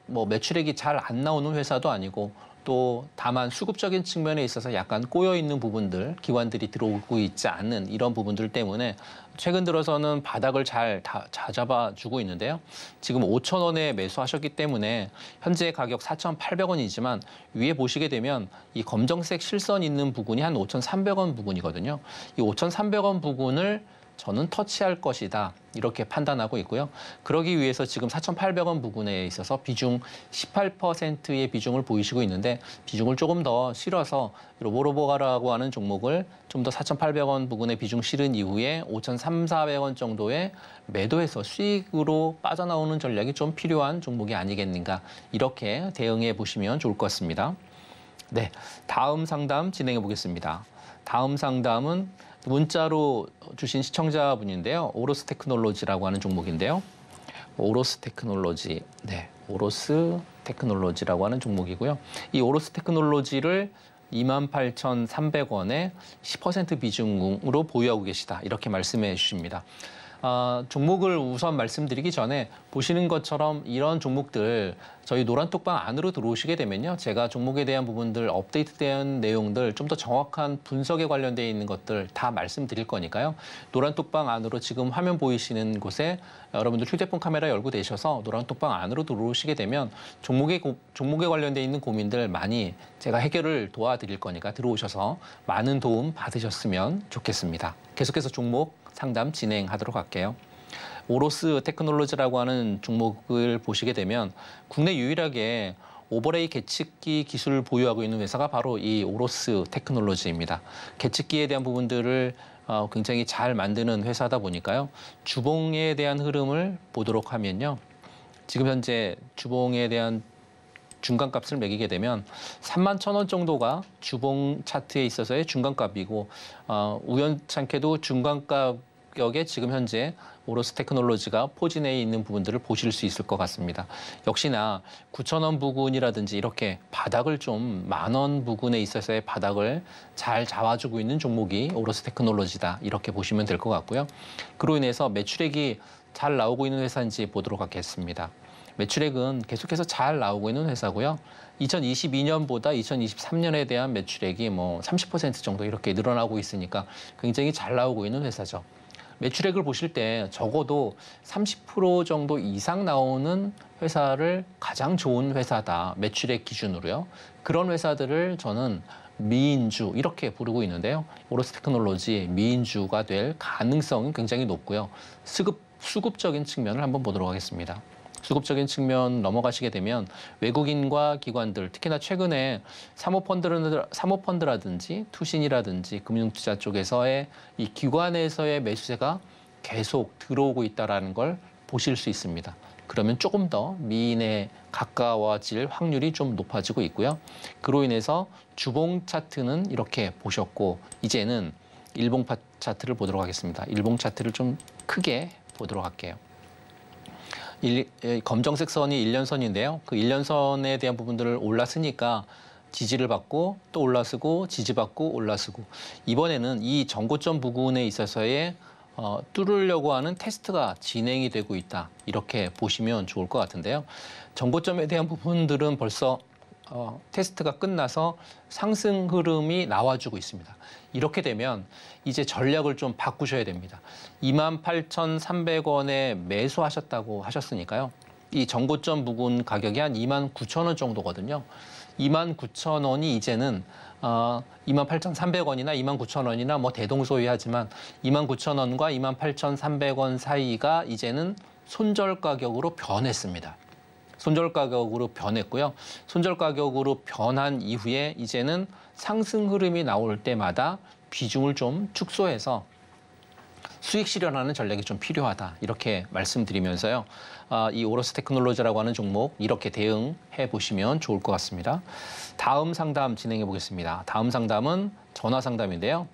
S2: 뭐 매출액이 잘 안 나오는 회사도 아니고 또 다만 수급적인 측면에 있어서 약간 꼬여 있는 부분들, 기관들이 들어오고 있지 않는 이런 부분들 때문에 최근 들어서는 바닥을 잘 잡아주고 있는데요. 지금 5,000원에 매수하셨기 때문에 현재 가격 4,800원이지만 위에 보시게 되면 이 검정색 실선 있는 부분이 한 5,300원 부분이거든요. 이 5,300원 부분을 저는 터치할 것이다 이렇게 판단하고 있고요. 그러기 위해서 지금 4,800원 부분에 있어서 비중 18%의 비중을 보이시고 있는데 비중을 조금 더 실어서 로보가라고 하는 종목을 좀 더 4,800원 부분에 비중 실은 이후에 5,300~400원 정도의 매도해서 수익으로 빠져나오는 전략이 좀 필요한 종목이 아니겠는가 이렇게 대응해 보시면 좋을 것 같습니다. 네, 다음 상담 진행해 보겠습니다. 다음 상담은 문자로 주신 시청자분인데요. 오로스 테크놀로지라고 하는 종목인데요. 오로스 테크놀로지, 네, 오로스 테크놀로지라고 하는 종목이고요. 이 오로스 테크놀로지를 28,300원에 10% 비중으로 보유하고 계시다. 이렇게 말씀해 주십니다. 종목을 우선 말씀드리기 전에 보시는 것처럼 이런 종목들 저희 노란톡방 안으로 들어오시게 되면요. 제가 종목에 대한 부분들, 업데이트된 내용들, 좀 더 정확한 분석에 관련되어 있는 것들 다 말씀드릴 거니까요. 노란톡방 안으로 지금 화면 보이시는 곳에 여러분들 휴대폰 카메라 열고 계셔서 노란톡방 안으로 들어오시게 되면 종목에 관련되어 있는 고민들 많이 제가 해결을 도와드릴 거니까 들어오셔서 많은 도움 받으셨으면 좋겠습니다. 계속해서 종목 상담 진행하도록 할게요. 오로스 테크놀로지라고 하는 종목을 보시게 되면 국내 유일하게 오버레이 계측기 기술을 보유하고 있는 회사가 바로 이 오로스 테크놀로지입니다. 계측기에 대한 부분들을 굉장히 잘 만드는 회사다 보니까요. 주봉에 대한 흐름을 보도록 하면요. 지금 현재 주봉에 대한 중간값을 매기게 되면 31,000원 정도가 주봉 차트에 있어서의 중간값이고 우연찮게도 중간가격에 지금 현재 오로스 테크놀로지가 포진해 있는 부분들을 보실 수 있을 것 같습니다. 역시나 9,000원 부근이라든지 이렇게 바닥을 좀 10,000원 부근에 있어서의 바닥을 잘 잡아주고 있는 종목이 오로스 테크놀로지다. 이렇게 보시면 될 것 같고요. 그로 인해서 매출액이 잘 나오고 있는 회사인지 보도록 하겠습니다. 매출액은 계속해서 잘 나오고 있는 회사고요. 2022년보다 2023년에 대한 매출액이 뭐 30% 정도 이렇게 늘어나고 있으니까 굉장히 잘 나오고 있는 회사죠. 매출액을 보실 때 적어도 30% 정도 이상 나오는 회사를 가장 좋은 회사다. 매출액 기준으로요. 그런 회사들을 저는 미인주 이렇게 부르고 있는데요. 오로스 테크놀로지 미인주가 될 가능성은 굉장히 높고요. 수급적인 측면을 한번 보도록 하겠습니다. 수급적인 측면 넘어가시게 되면 외국인과 기관들, 특히나 최근에 사모펀드라든지 투신이라든지 금융투자 쪽에서의 이 기관에서의 매수세가 계속 들어오고 있다는 걸 보실 수 있습니다. 그러면 조금 더 미인에 가까워질 확률이 좀 높아지고 있고요. 그로 인해서 주봉 차트는 이렇게 보셨고 이제는 일봉 차트를 보도록 하겠습니다. 일봉 차트를 좀 크게 보도록 할게요. 검정색 선이 1년선인데요. 그 1년선에 대한 부분들을 올라서니까 지지를 받고 또 올라서고 지지받고 올라서고 이번에는 이 전고점 부근에 있어서의 뚫으려고 하는 테스트가 진행이 되고 있다. 이렇게 보시면 좋을 것 같은데요. 전고점에 대한 부분들은 벌써 테스트가 끝나서 상승 흐름이 나와주고 있습니다. 이렇게 되면 이제 전략을 좀 바꾸셔야 됩니다. 28,300원에 매수하셨다고 하셨으니까요. 이 전고점 부근 가격이 한 29,000원 정도거든요. 29,000원이 이제는 28,300원이나 29,000원이나 뭐 대동소이하지만 29,000원과 28,300원 사이가 이제는 손절 가격으로 변했습니다. 손절 가격으로 변했고요. 손절 가격으로 변한 이후에 이제는 상승 흐름이 나올 때마다 비중을 좀 축소해서 수익 실현하는 전략이 좀 필요하다. 이렇게 말씀드리면서요. 이 오로스 테크놀로지라고 하는 종목 이렇게 대응해 보시면 좋을 것 같습니다. 다음 상담 진행해 보겠습니다. 다음 상담은 전화 상담인데요.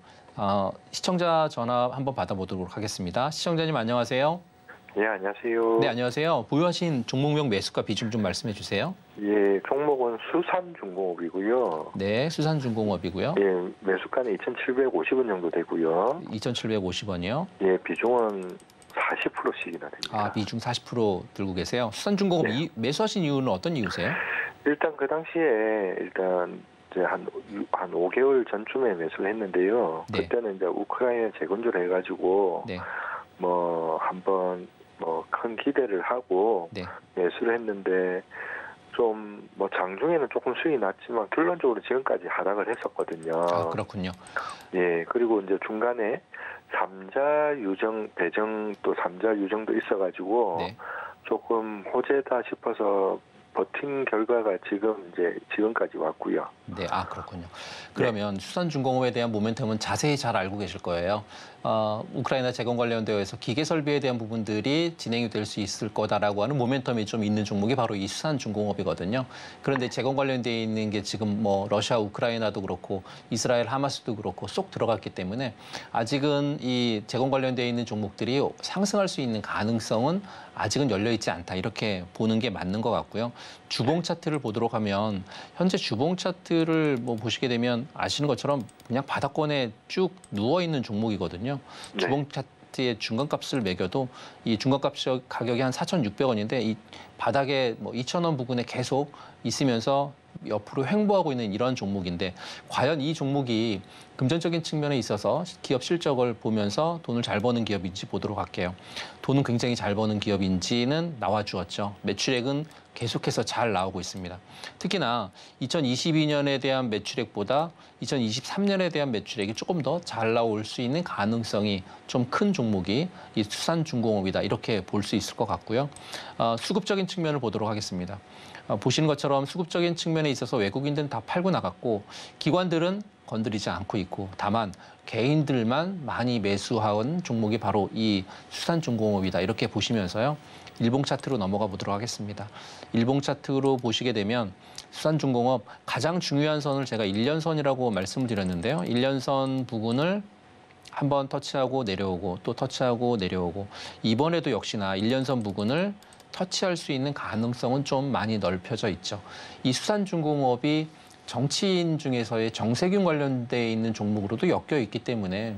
S2: 시청자 전화 한번 받아보도록 하겠습니다. 시청자님 안녕하세요.
S5: 예, 안녕하세요.
S2: 네, 안녕하세요. 보유하신 종목명 매수가 비중 좀 말씀해 주세요.
S5: 예, 종목은 수산중공업이고요.
S2: 네, 수산중공업이고요.
S5: 예, 매수가는 2,750원 정도 되고요.
S2: 2,750원이요.
S5: 예, 비중은 40%씩이나 됩니다.
S2: 아, 비중 40% 들고 계세요. 수산중공업
S5: 네.
S2: 매수하신 이유는 어떤 이유세요?
S5: 일단 그 당시에 이제 한 5개월 전쯤에 매수를 했는데요.
S2: 네.
S5: 그때는 이제 우크라이나 재건조를 해가지고
S2: 네,
S5: 한번 큰 기대를 하고
S2: 네,
S5: 매수를 했는데 좀 장중에는 조금 수익이 났지만 결론적으로 지금까지 하락을 했었거든요.
S2: 아, 그렇군요.
S5: 예, 그리고 이제 중간에 삼자 유정 배정 또 삼자 유정도 있어가지고
S2: 네.
S5: 조금 호재다 싶어서 버틴 결과가 지금까지 왔고요.
S2: 네, 아, 그렇군요. 그러면 수산중공업에 대한 모멘텀은 자세히 잘 알고 계실 거예요. 우크라이나 재건 관련되어서 기계 설비에 대한 부분들이 진행이 될 수 있을 거다라고 하는 모멘텀이 좀 있는 종목이 바로 이 수산중공업이거든요. 그런데 재건 관련되어 있는 게 지금 러시아, 우크라이나도 그렇고 이스라엘, 하마스도 그렇고 쏙 들어갔기 때문에 아직은 이 재건 관련되어 있는 종목들이 상승할 수 있는 가능성은 아직은 열려 있지 않다. 이렇게 보는 게 맞는 것 같고요. 주봉 차트를 보도록 하면 현재 주봉 차트를 보시게 되면 아시는 것처럼 그냥 바닥권에 쭉 누워 있는 종목이거든요.
S5: 네.
S2: 주봉 차트의 중간값을 매겨도 이 중간값 가격이 한 4,600원인데 이 바닥에 2,000원 부근에 계속 있으면서 옆으로 횡보하고 있는 이런 종목인데 과연 이 종목이 금전적인 측면에 있어서 기업 실적을 보면서 돈을 잘 버는 기업인지 보도록 할게요. 돈은 굉장히 잘 버는 기업인지는 나와주었죠. 매출액은 계속해서 잘 나오고 있습니다. 특히나 2022년에 대한 매출액보다 2023년에 대한 매출액이 조금 더 잘 나올 수 있는 가능성이 좀 큰 종목이 이 수산중공업이다. 이렇게 볼 수 있을 것 같고요. 수급적인 측면을 보도록 하겠습니다. 보시는 것처럼 수급적인 측면에 있어서 외국인들은 다 팔고 나갔고 기관들은 건드리지 않고 있고 다만 개인들만 많이 매수한 종목이 바로 이 수산중공업이다. 이렇게 보시면서요. 일봉 차트로 넘어가 보도록 하겠습니다. 일봉 차트로 보시게 되면 수산중공업 가장 중요한 선을 제가 1년선이라고 말씀을 드렸는데요. 1년선 부근을 한번 터치하고 내려오고 또 터치하고 내려오고 이번에도 역시나 1년선 부근을 터치할 수 있는 가능성은 좀 많이 넓혀져 있죠. 이 수산중공업이 정치인 중에서의 정세균 관련돼 있는 종목으로도 엮여 있기 때문에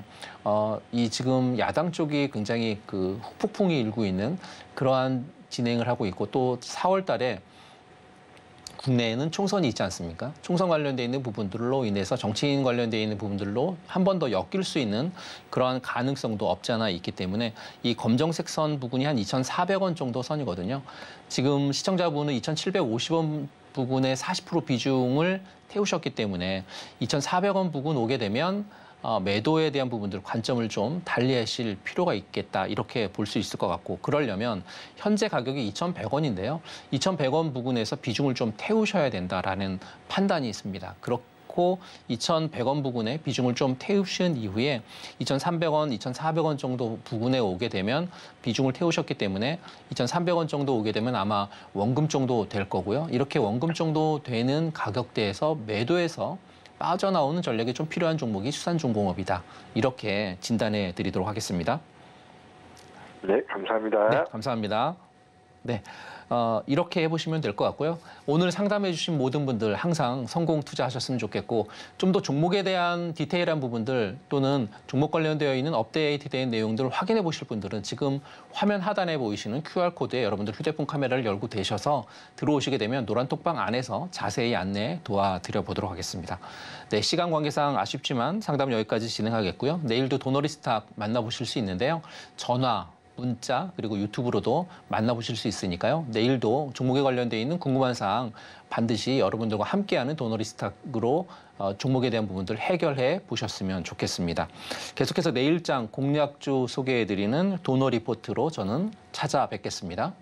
S2: 이 지금 야당 쪽이 굉장히 그 후폭풍이 일고 있는 그러한 진행을 하고 있고 또 4월 달에 국내에는 총선이 있지 않습니까? 총선 관련돼 있는 부분들로 인해서 정치인 관련돼 있는 부분들로 한 번 더 엮일 수 있는 그러한 가능성도 없지 않아 있기 때문에 이 검정색 선 부분이 한 2,400원 정도 선이거든요. 지금 시청자분은 2,750원 부근에 40% 비중을 태우셨기 때문에 2,400원 부근 오게 되면 매도에 대한 부분들 관점을 좀 달리하실 필요가 있겠다 이렇게 볼 수 있을 것 같고 그러려면 현재 가격이 2,100원인데요. 2,100원 부근에서 비중을 좀 태우셔야 된다라는 판단이 있습니다. 그렇고 2,100원 부근에 비중을 좀 태우신 이후에 2,300원, 2,400원 정도 부근에 오게 되면 비중을 태우셨기 때문에 2,300원 정도 오게 되면 아마 원금 정도 될 거고요. 이렇게 원금 정도 되는 가격대에서 매도해서 빠져나오는 전략이 좀 필요한 종목이 수산중공업이다. 이렇게 진단해 드리도록 하겠습니다.
S5: 네, 감사합니다.
S2: 네, 감사합니다. 네, 이렇게 해보시면 될 것 같고요. 오늘 상담해 주신 모든 분들 항상 성공 투자하셨으면 좋겠고 좀 더 종목에 대한 디테일한 부분들 또는 종목 관련되어 있는 업데이트된 내용들을 확인해 보실 분들은 지금 화면 하단에 보이시는 QR코드에 여러분들 휴대폰 카메라를 열고 되셔서 들어오시게 되면 노란 톡방 안에서 자세히 안내 도와드려 보도록 하겠습니다. 네, 시간 관계상 아쉽지만 상담 여기까지 진행하겠고요. 내일도 도너리 스탁 만나보실 수 있는데요. 전화, 문자 그리고 유튜브로도 만나보실 수 있으니까요. 내일도 종목에 관련돼 있는 궁금한 사항 반드시 여러분들과 함께하는 도너리스탁으로 종목에 대한 부분들 해결해 보셨으면 좋겠습니다. 계속해서 내일장 공략주 소개해드리는 도너리포트로 저는 찾아뵙겠습니다.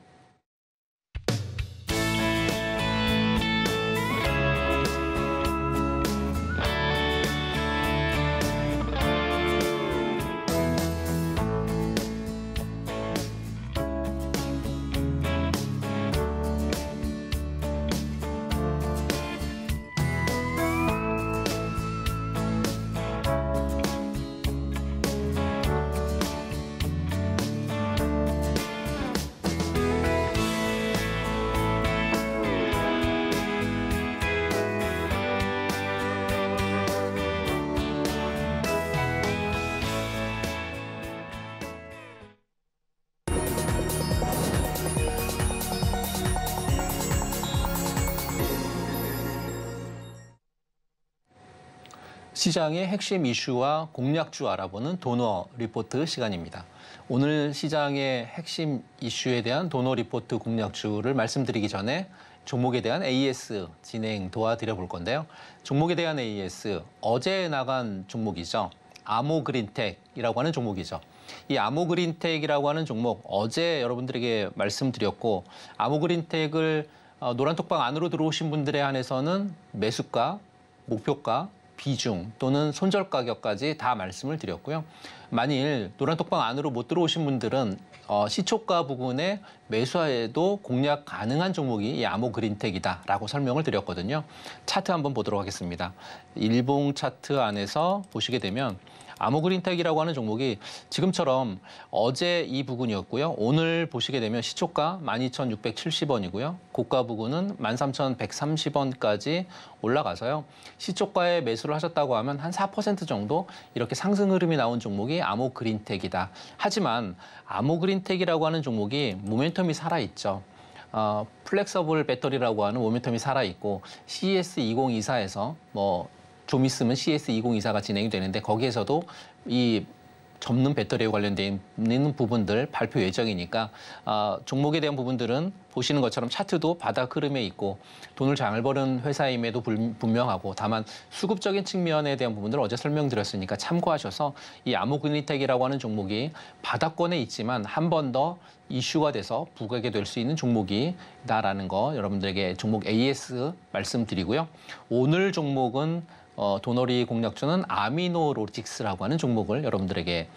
S2: 시장의 핵심 이슈와 공략주 알아보는 도너 리포트 시간입니다. 오늘 시장의 핵심 이슈에 대한 도너 리포트 공략주를 말씀드리기 전에 종목에 대한 AS 진행 도와드려 볼 건데요. 종목에 대한 AS, 어제 나간 종목이죠. 아모그린텍이라고 하는 종목이죠. 이 아모그린텍이라고 하는 종목 어제 여러분들에게 말씀드렸고, 아모그린텍을 노란톡방 안으로 들어오신 분들에 한해서는 매수가, 목표가, 비중 또는 손절 가격까지 다 말씀을 드렸고요. 만일 노란톡방 안으로 못 들어오신 분들은 시초가 부근에 매수해도 공략 가능한 종목이 이 아모그린텍이다라고 설명을 드렸거든요. 차트 한번 보도록 하겠습니다. 일봉 차트 안에서 보시게 되면 아모그린텍이라고 하는 종목이 지금처럼 어제 이 부근이었고요. 오늘 보시게 되면 시초가 12,670원이고요. 고가 부근은 13,130원까지 올라가서요. 시초가에 매수를 하셨다고 하면 한 4% 정도 이렇게 상승 흐름이 나온 종목이 아모그린텍이다. 하지만 아모그린텍이라고 하는 종목이 모멘텀이 살아있죠. 플렉서블 배터리라고 하는 모멘텀이 살아있고 CES 2024에서 좀 있으면 CES 2024가 진행이 되는데 거기에서도 이 접는 배터리에 관련된 있는 부분들 발표 예정이니까 종목에 대한 부분들은 보시는 것처럼 차트도 바닥 흐름에 있고 돈을 잘 버는 회사임에도 분명하고, 다만 수급적인 측면에 대한 부분들을 어제 설명드렸으니까 참고하셔서 이 아모그린텍이라고 하는 종목이 바닥권에 있지만 한 번 더 이슈가 돼서 부각이 될 수 있는 종목이다라는 거 여러분들에게 종목 AS 말씀드리고요. 오늘 종목은 도너리 공략주는 아미노로직스라고 하는 종목을 여러분들에게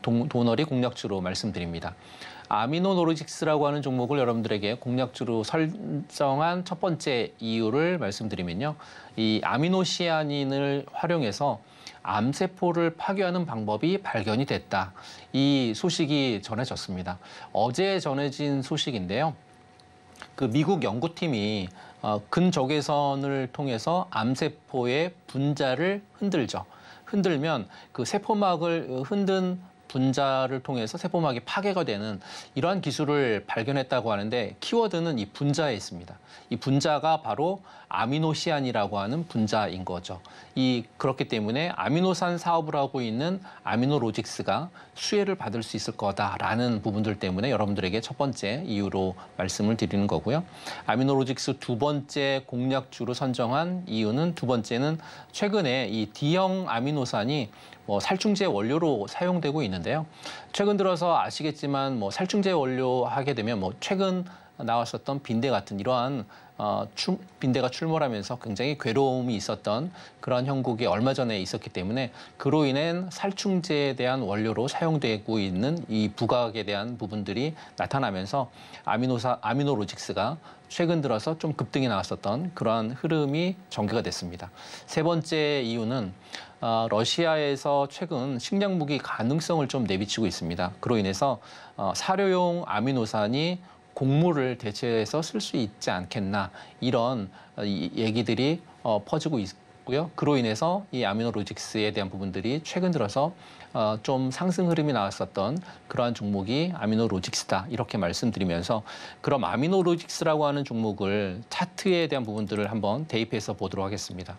S2: 도너리 공략주로 말씀드립니다. 아미노로직스라고 하는 종목을 여러분들에게 공략주로 설정한 첫 번째 이유를 말씀드리면요. 이 아미노시아닌을 활용해서 암세포를 파괴하는 방법이 발견이 됐다. 이 소식이 전해졌습니다. 어제 전해진 소식인데요. 그 미국 연구팀이 근적외선을 통해서 암세포의 분자를 흔들죠. 흔들면 그 세포막을 흔든 분자를 통해서 세포막이 파괴가 되는 이러한 기술을 발견했다고 하는데, 키워드는 이 분자에 있습니다. 이 분자가 바로 아미노시안이라고 하는 분자인 거죠. 그렇기 때문에 아미노산 사업을 하고 있는 아미노로직스가 수혜를 받을 수 있을 거다라는 부분들 때문에 여러분들에게 첫 번째 이유로 말씀을 드리는 거고요. 아미노로직스 두 번째 공략주로 선정한 이유는, 두 번째는 최근에 이 D형 아미노산이 살충제 원료로 사용되고 있는데요. 최근 들어서 아시겠지만 살충제 원료 하게 되면 최근 나왔었던 빈대 같은 이러한 빈대가 출몰하면서 굉장히 괴로움이 있었던 그런 형국이 얼마 전에 있었기 때문에 그로 인한 살충제에 대한 원료로 사용되고 있는 이 부각에 대한 부분들이 나타나면서 아미노로직스가 최근 들어서 좀 급등이 나왔었던 그러한 흐름이 전개가 됐습니다. 세 번째 이유는 러시아에서 최근 식량 무기 가능성을 좀 내비치고 있습니다. 그로 인해서 사료용 아미노산이 곡물을 대체해서 쓸 수 있지 않겠나, 이런 얘기들이 퍼지고 있고요. 그로 인해서 이 아미노로직스에 대한 부분들이 최근 들어서 좀 상승 흐름이 나왔었던 그러한 종목이 아미노로직스다, 이렇게 말씀드리면서, 그럼 아미노로직스라고 하는 종목을 차트에 대한 부분들을 한번 대입해서 보도록 하겠습니다.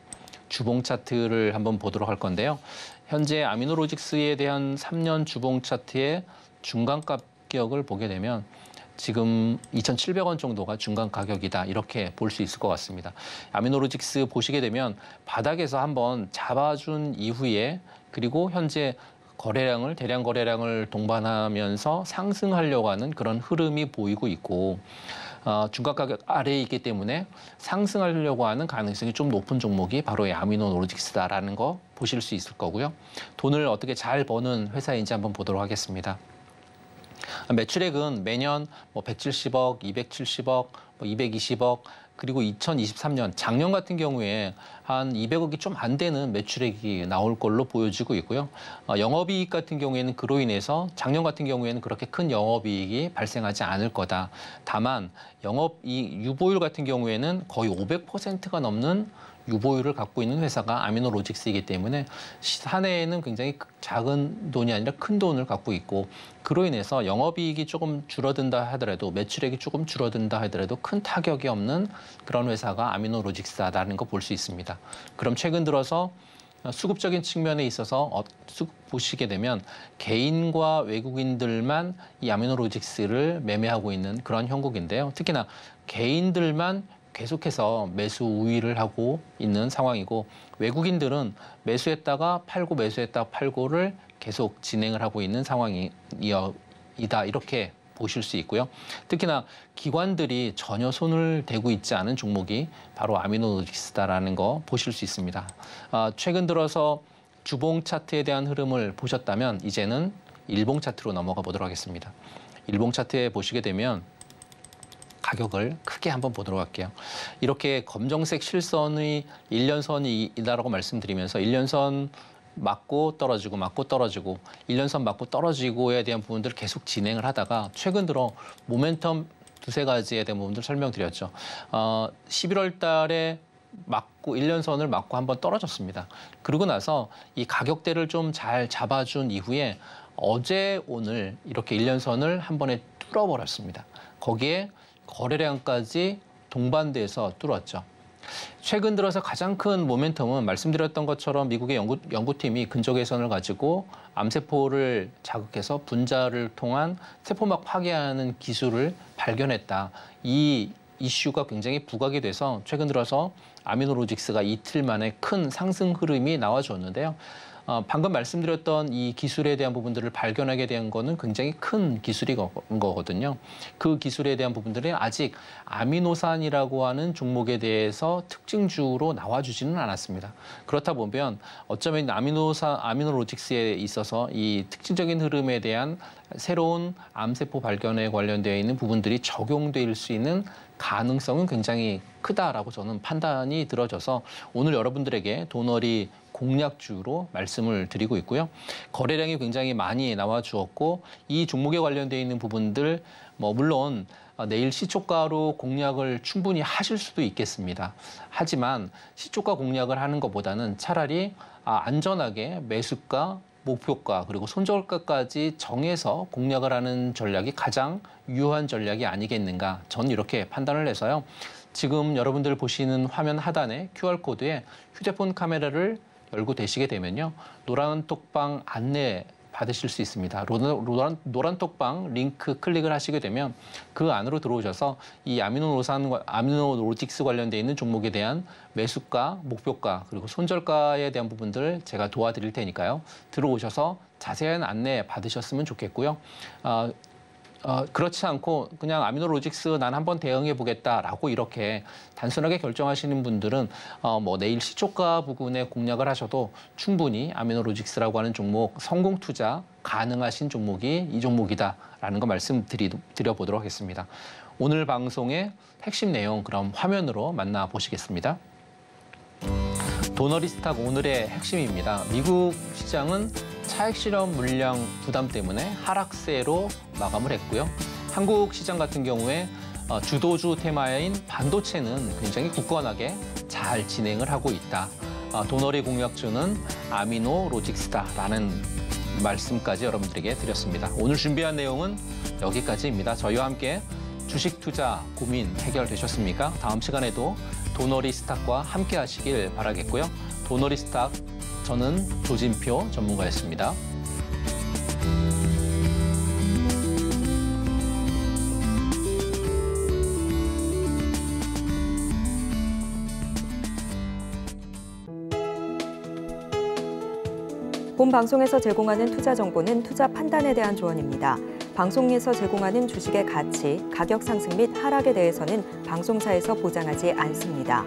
S2: 주봉 차트를 한번 보도록 할 건데요. 현재 아미노로직스에 대한 3년 주봉 차트의 중간 가격을 보게 되면 지금 2,700원 정도가 중간 가격이다, 이렇게 볼 수 있을 것 같습니다. 아미노로직스 보시게 되면 바닥에서 한번 잡아준 이후에, 그리고 현재 대량 거래량을 동반하면서 상승하려고 하는 그런 흐름이 보이고 있고, 중간 가격 아래에 있기 때문에 상승하려고 하는 가능성이 좀 높은 종목이 바로 이 아미노로직스다라는 거 보실 수 있을 거고요. 돈을 어떻게 잘 버는 회사인지 한번 보도록 하겠습니다. 매출액은 매년 170억, 270억, 220억, 그리고 2023년 작년 같은 경우에 한 200억이 좀 안 되는 매출액이 나올 걸로 보여지고 있고요. 영업이익 같은 경우에는 그로 인해서 작년 같은 경우에는 그렇게 큰 영업이익이 발생하지 않을 거다. 다만 영업이익 유보율 같은 경우에는 거의 500%가 넘는 유보율을 갖고 있는 회사가 아미노로직스이기 때문에 한 해에는 굉장히 작은 돈이 아니라 큰 돈을 갖고 있고, 그로 인해서 영업이익이 조금 줄어든다 하더라도, 매출액이 조금 줄어든다 하더라도 큰 타격이 없는 그런 회사가 아미노로직스다라는 거 볼 수 있습니다. 그럼 최근 들어서 수급적인 측면에 있어서 보시게 되면 개인과 외국인들만 이 아미노로직스를 매매하고 있는 그런 형국인데요. 특히나 개인들만 계속해서 매수 우위를 하고 있는 상황이고 외국인들은 매수했다가 팔고 매수했다가 팔고를 계속 진행을 하고 있는 상황이다 이렇게 보실 수 있고요. 특히나 기관들이 전혀 손을 대고 있지 않은 종목이 바로 아미노로직스다라는 거 보실 수 있습니다. 최근 들어서 주봉 차트에 대한 흐름을 보셨다면 이제는 일봉 차트로 넘어가 보도록 하겠습니다. 일봉 차트에 보시게 되면 가격을 크게 한번 보도록 할게요. 이렇게 검정색 실선의 1년선이다라고 말씀드리면서 1년선 맞고 떨어지고 맞고 떨어지고 1년선 맞고 떨어지고에 대한 부분들을 계속 진행을 하다가 최근 들어 모멘텀 두세 가지에 대한 부분들 설명드렸죠. 11월 달에 맞고 1년선을 맞고 한번 떨어졌습니다. 그러고 나서 이 가격대를 좀 잘 잡아준 이후에 어제 오늘 이렇게 1년선을 한 번에 뚫어버렸습니다. 거기에 거래량까지 동반돼서 뚫었죠. 최근 들어서 가장 큰 모멘텀은 말씀드렸던 것처럼 미국의 연구팀이 근적외선을 가지고 암세포를 자극해서 분자를 통한 세포막 파괴하는 기술을 발견했다. 이 이슈가 굉장히 부각이 돼서 최근 들어서 아미노로직스가 이틀 만에 큰 상승 흐름이 나와줬는데요. 방금 말씀드렸던 이 기술에 대한 부분들을 발견하게 된 거는 굉장히 큰 기술인 거거든요. 그 기술에 대한 부분들이 아직 아미노산이라고 하는 종목에 대해서 특징주로 나와주지는 않았습니다. 그렇다 보면 어쩌면 아미노로직스에 있어서 이 특징적인 흐름에 대한 새로운 암세포 발견에 관련되어 있는 부분들이 적용될 수 있는 가능성은 굉장히 크다라고 저는 판단이 들어져서 오늘 여러분들에게 도너리 공략주로 말씀을 드리고 있고요. 거래량이 굉장히 많이 나와 주었고 이 종목에 관련되어 있는 부분들 물론 내일 시초가로 공략을 충분히 하실 수도 있겠습니다. 하지만 시초가 공략을 하는 것보다는 차라리 안전하게 매수가, 목표가 그리고 손절가까지 정해서 공략을 하는 전략이 가장 유효한 전략이 아니겠는가. 저는 이렇게 판단을 해서요. 지금 여러분들 보시는 화면 하단에 QR코드에 휴대폰 카메라를 열고 되시게 되면요. 노란 톡방 안내 받으실 수 있습니다. 노란 톡방 링크 클릭을 하시게 되면 그 안으로 들어오셔서 이 아미노로직스 관련돼 있는 종목에 대한 매수가, 목표가 그리고 손절가에 대한 부분들 제가 도와드릴 테니까요. 들어오셔서 자세한 안내 받으셨으면 좋겠고요. 그렇지 않고 그냥 아미노로직스 난 한번 대응해 보겠다라고 이렇게 단순하게 결정하시는 분들은 내일 시초가 부분에 공략을 하셔도 충분히 아미노로직스라고 하는 종목 성공 투자 가능하신 종목이 이 종목이다라는 거 말씀드려보도록 하겠습니다. 오늘 방송의 핵심 내용 그럼 화면으로 만나보시겠습니다. 도너리스탁 오늘의 핵심입니다. 미국 시장은 차익 실현 물량 부담 때문에 하락세로 마감을 했고요. 한국 시장 같은 경우에 주도주 테마인 반도체는 굉장히 굳건하게 잘 진행을 하고 있다. 도너리 공략주는 아미노로직스다라는 말씀까지 여러분들에게 드렸습니다. 오늘 준비한 내용은 여기까지입니다. 저희와 함께 주식 투자 고민 해결되셨습니까? 다음 시간에도 도너리스탁과 함께 하시길 바라겠고요. 도너리스탁 저는 조진표 전문가였습니다.
S1: 본 방송에서 제공하는 투자 정보는 투자 판단에 대한 조언입니다. 방송에서 제공하는 주식의 가치, 가격 상승 및 하락에 대해서는 방송사에서 보장하지 않습니다.